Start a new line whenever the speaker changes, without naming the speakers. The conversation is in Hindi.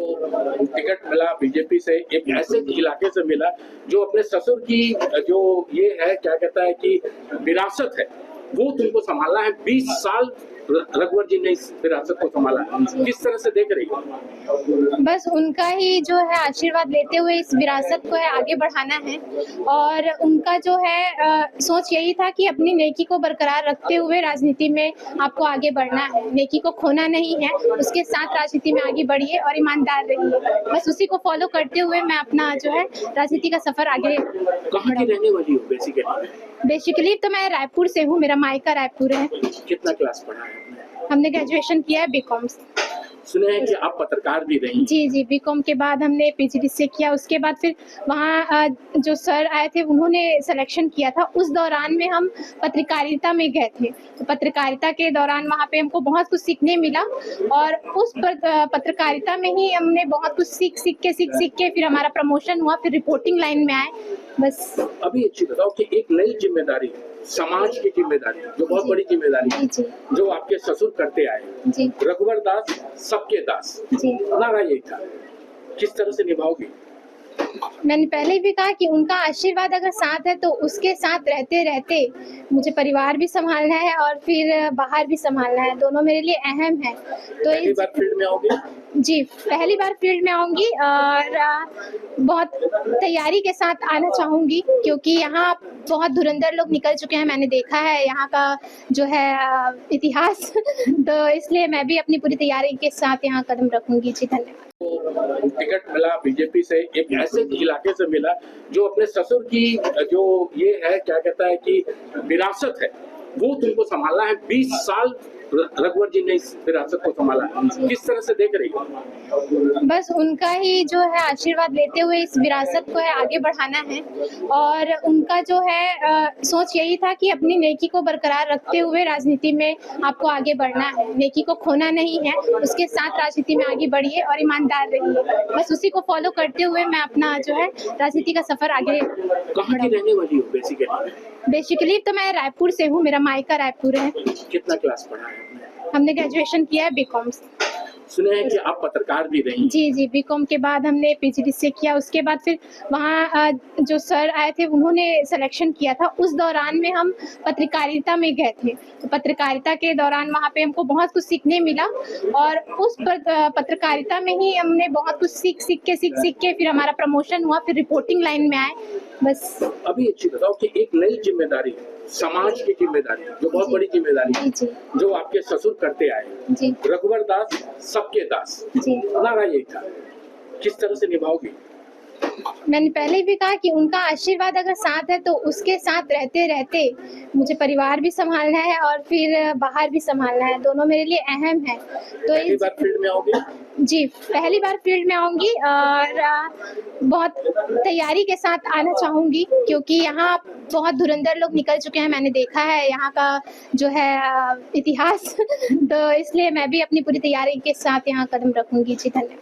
टिकट मिला बीजेपी से, एक ऐसे इलाके से मिला जो अपने ससुर की जो ये है क्या कहता है कि विरासत है वो तुमको संभालना है। 20 साल रघुवर जी ने इस विरासत को संभाला, किस तरह से देख रही हो?
बस उनका ही जो है आशीर्वाद लेते हुए इस विरासत को है आगे बढ़ाना है। और उनका जो है सोच यही था कि अपनी नेकी को बरकरार रखते हुए राजनीति में आपको आगे बढ़ना है, नेकी को खोना नहीं है, उसके साथ राजनीति में आगे बढ़िए और ईमानदार रहिए। बस उसी को फॉलो करते हुए मैं अपना जो है राजनीति का सफर आगे।
कहाँ की रहने वाली हो
बेसिकली तो मैं रायपुर से हूँ, मेरा मायका रायपुर है।
कितना क्लास पढ़ा है?
हमने ग्रेजुएशन किया है बीकॉम।
सुने हैं कि आप पत्रकार भी रही?
जी, बीकॉम के बाद हमने पीजीडीसीए किया। उसके बाद फिर वहाँ जो सर आए थे उन्होंने सिलेक्शन किया था। उस दौरान में हम पत्रकारिता में गए थे, तो पत्रकारिता के दौरान वहाँ पे हमको बहुत कुछ सीखने मिला और उस पत्रकारिता में ही हमने बहुत कुछ सीख के फिर हमारा प्रमोशन हुआ, फिर रिपोर्टिंग लाइन में आए। बस
अभी अच्छी बताओ कि एक नई जिम्मेदारी, समाज की जिम्मेदारी, जो बहुत बड़ी जिम्मेदारी है, जो आपके ससुर करते आए, रघुवर दास सबके दास, नारा यही था, किस तरह से निभाओगी?
मैंने पहले भी कहा कि उनका आशीर्वाद अगर साथ है तो उसके साथ रहते रहते मुझे परिवार भी संभालना है और फिर बाहर भी संभालना है, दोनों मेरे लिए अहम है। तो
पहली बार फील्ड में आओगे?
जी, पहली बार फील्ड में आऊंगी और बहुत तैयारी के साथ आना चाहूंगी, क्योंकि यहाँ बहुत धुरंधर लोग निकल चुके हैं, मैंने देखा है यहाँ का जो है इतिहास तो इसलिए मैं भी अपनी पूरी तैयारी के साथ यहाँ कदम रखूंगी। जी धन्यवाद।
टिकट मिला बीजेपी से, एक ऐसे इलाके से मिला जो अपने ससुर की जो ये है क्या कहता है कि विरासत है वो तुमको संभालना है। 20 साल रघुवर जी ने इस विरासत को संभाला, किस तरह से देख रही हो?
बस उनका ही जो है आशीर्वाद लेते हुए इस विरासत को है आगे बढ़ाना है। और उनका जो है सोच यही था कि अपनी नेकी को बरकरार रखते हुए राजनीति में आपको आगे बढ़ना है, नेकी को खोना नहीं है, उसके साथ राजनीति में आगे बढ़िए और ईमानदार रहिए। बस उसी को फॉलो करते हुए मैं अपना जो है राजनीति का सफर आगे।
कहाँ की रहने वाली हो
बेसिकली तो मैं रायपुर से हूँ, मेरा मायका रायपुर है।
कितना क्लास पढ़ा है?
हमने ग्रेजुएशन किया है बीकॉम।
सुने हैं कि आप पत्रकार भी रही?
जी, बीकॉम के बाद हमने पीजीडीसीए किया। उसके बाद फिर वहाँ जो सर आए थे उन्होंने सिलेक्शन किया था। उस दौरान में हम पत्रकारिता में गए थे, तो पत्रकारिता के दौरान वहाँ पे हमको बहुत कुछ सीखने मिला और उस पत्रकारिता में ही हमने बहुत कुछ सीख के फिर हमारा प्रमोशन हुआ, फिर रिपोर्टिंग लाइन में आए। बस
अभी अच्छी बताओ कि एक नई जिम्मेदारी, समाज की जिम्मेदारी, जो बहुत बड़ी जिम्मेदारी है, जो आपके ससुर करते आए, रघुवर दास सबके दास, नारा यही था, किस तरह से निभाओगी?
मैंने पहले भी कहा कि उनका आशीर्वाद अगर साथ है तो उसके साथ रहते रहते मुझे परिवार भी संभालना है और फिर बाहर भी संभालना है, दोनों मेरे लिए अहम है। तो
पहली बार फील्ड में आओगे?
जी, पहली बार फील्ड में आऊंगी और बहुत तैयारी के साथ आना चाहूंगी, क्योंकि यहाँ बहुत धुरंधर लोग निकल चुके हैं, मैंने देखा है यहाँ का जो है इतिहास तो इसलिए मैं भी अपनी पूरी तैयारी के साथ यहाँ कदम रखूंगी। जी धन्यवाद।